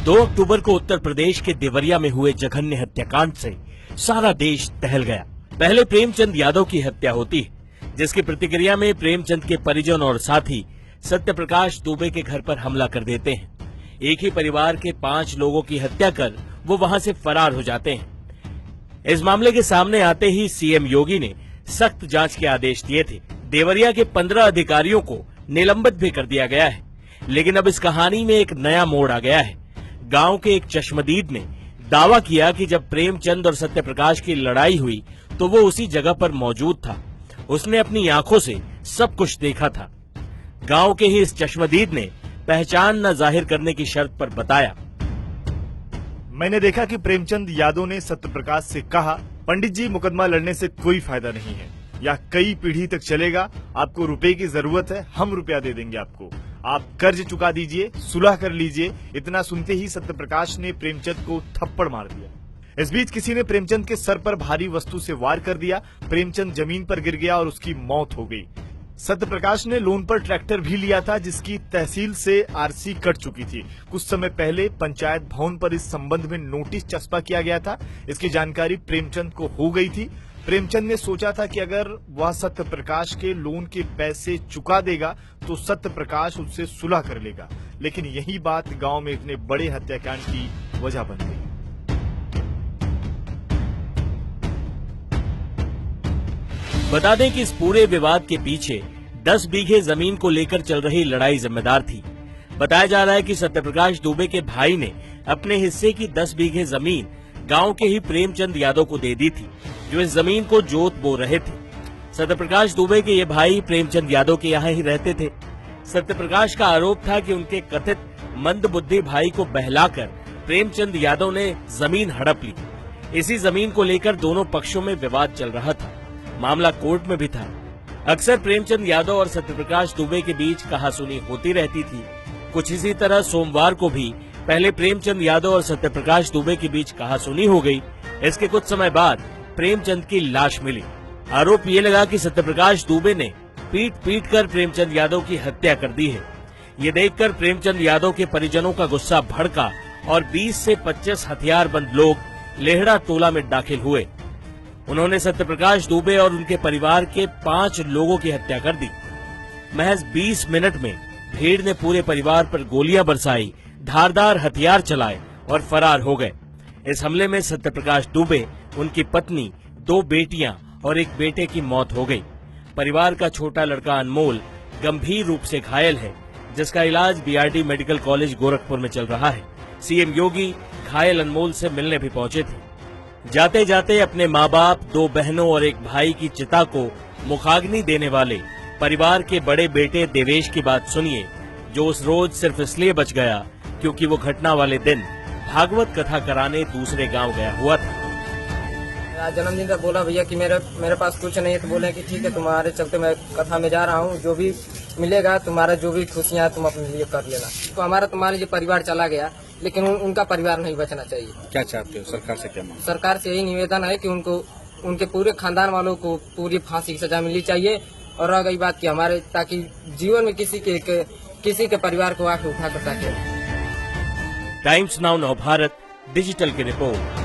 2 अक्टूबर को उत्तर प्रदेश के देवरिया में हुए जघन्य हत्याकांड से सारा देश दहल गया। पहले प्रेमचंद यादव की हत्या होती है, जिसकी प्रतिक्रिया में प्रेमचंद के परिजन और साथी सत्यप्रकाश दुबे के घर पर हमला कर देते हैं। एक ही परिवार के 5 लोगों की हत्या कर वो वहां से फरार हो जाते हैं। इस मामले के सामने आते ही सीएम योगी ने सख्त जांच के आदेश दिए थे। देवरिया के 15 अधिकारियों को निलंबित भी कर दिया गया है। लेकिन अब इस कहानी में एक नया मोड़ आ गया है। गांव के एक चश्मदीद ने दावा किया कि जब प्रेमचंद और सत्यप्रकाश की लड़ाई हुई तो वो उसी जगह पर मौजूद था। उसने अपनी आंखों से सब कुछ देखा था। गांव के ही इस चश्मदीद ने पहचान न जाहिर करने की शर्त पर बताया, मैंने देखा कि प्रेमचंद यादव ने सत्यप्रकाश से कहा, पंडित जी मुकदमा लड़ने से कोई फायदा नहीं है, या कई पीढ़ी तक चलेगा। आपको रुपए की जरूरत है, हम रुपया दे देंगे आपको, आप कर्ज चुका दीजिए, सुलह कर लीजिए। इतना सुनते ही सत्यप्रकाश ने प्रेमचंद को थप्पड़ मार दिया। इस बीच किसी ने प्रेमचंद के सर पर भारी वस्तु से वार कर दिया। प्रेमचंद जमीन पर गिर गया और उसकी मौत हो गई। सत्यप्रकाश ने लोन पर ट्रैक्टर भी लिया था, जिसकी तहसील से आरसी कट चुकी थी। कुछ समय पहले पंचायत भवन पर इस संबंध में नोटिस चस्पा किया गया था। इसकी जानकारी प्रेमचंद को हो गई थी। प्रेमचंद ने सोचा था कि अगर वह सत्यप्रकाश के लोन के पैसे चुका देगा तो सत्यप्रकाश उससे सुलह कर लेगा। लेकिन यही बात गांव में इतने बड़े हत्याकांड की वजह बन गई। बता दें कि इस पूरे विवाद के पीछे 10 बीघे जमीन को लेकर चल रही लड़ाई जिम्मेदार थी। बताया जा रहा है कि सत्यप्रकाश दुबे के भाई ने अपने हिस्से की 10 बीघे जमीन गांव के ही प्रेमचंद यादव को दे दी थी, जो इस जमीन को जोत बो रहे थे। सत्यप्रकाश दुबे के ये भाई प्रेमचंद यादव के यहाँ ही रहते थे। सत्यप्रकाश का आरोप था कि उनके कथित मंदबुद्धि भाई को बहलाकर प्रेमचंद यादव ने जमीन हड़प ली। इसी जमीन को लेकर दोनों पक्षों में विवाद चल रहा था। मामला कोर्ट में भी था। अक्सर प्रेमचंद यादव और सत्यप्रकाश दुबे के बीच कहासुनी होती रहती थी। कुछ इसी तरह सोमवार को भी पहले प्रेमचंद यादव और सत्यप्रकाश दुबे के बीच कहासुनी हो गई। इसके कुछ समय बाद प्रेमचंद की लाश मिली। आरोप ये लगा कि सत्यप्रकाश दुबे ने पीट पीट कर प्रेमचंद यादव की हत्या कर दी है। ये देखकर प्रेमचंद यादव के परिजनों का गुस्सा भड़का और 20 से 25 हथियारबंद लोग लेहड़ा टोला में दाखिल हुए। उन्होंने सत्यप्रकाश दुबे और उनके परिवार के 5 लोगों की हत्या कर दी। महज 20 मिनट में भीड़ ने पूरे परिवार पर गोलियां बरसाई, धारदार हथियार चलाए और फरार हो गए। इस हमले में सत्यप्रकाश दुबे, उनकी पत्नी, 2 बेटियां और एक बेटे की मौत हो गई। परिवार का छोटा लड़का अनमोल गंभीर रूप से घायल है, जिसका इलाज बीआरडी मेडिकल कॉलेज गोरखपुर में चल रहा है। सीएम योगी घायल अनमोल से मिलने भी पहुंचे थे। जाते जाते अपने माँ बाप, 2 बहनों और एक भाई की चिता को मुखाग्नि देने वाले परिवार के बड़े बेटे देवेश की बात सुनिए, जो उस रोज सिर्फ इसलिए बच गया क्योंकि वो घटना वाले दिन भागवत कथा कराने दूसरे गांव गया हुआ था। जन्मदिन तक बोला भैया कि मेरे पास कुछ नहीं है, तो बोले कि ठीक है, तुम्हारे चलते मैं कथा में जा रहा हूँ, जो भी मिलेगा तुम्हारा जो भी खुशियाँ तुम अपने लिए कर लेना। तो हमारा तुम्हारा जो परिवार चला गया, लेकिन उनका परिवार नहीं बचना चाहिए। क्या चाहते हो सरकार से? क्या मांग? सरकार से यही निवेदन है कि उनको, उनके पूरे खानदान वालों को पूरी फांसी की सजा मिलनी चाहिए। और रह गई बात कि हमारे, ताकि जीवन में किसी के परिवार को आके उठा कर सके। टाइम्स नाउ नव भारत डिजिटल की रिपोर्ट।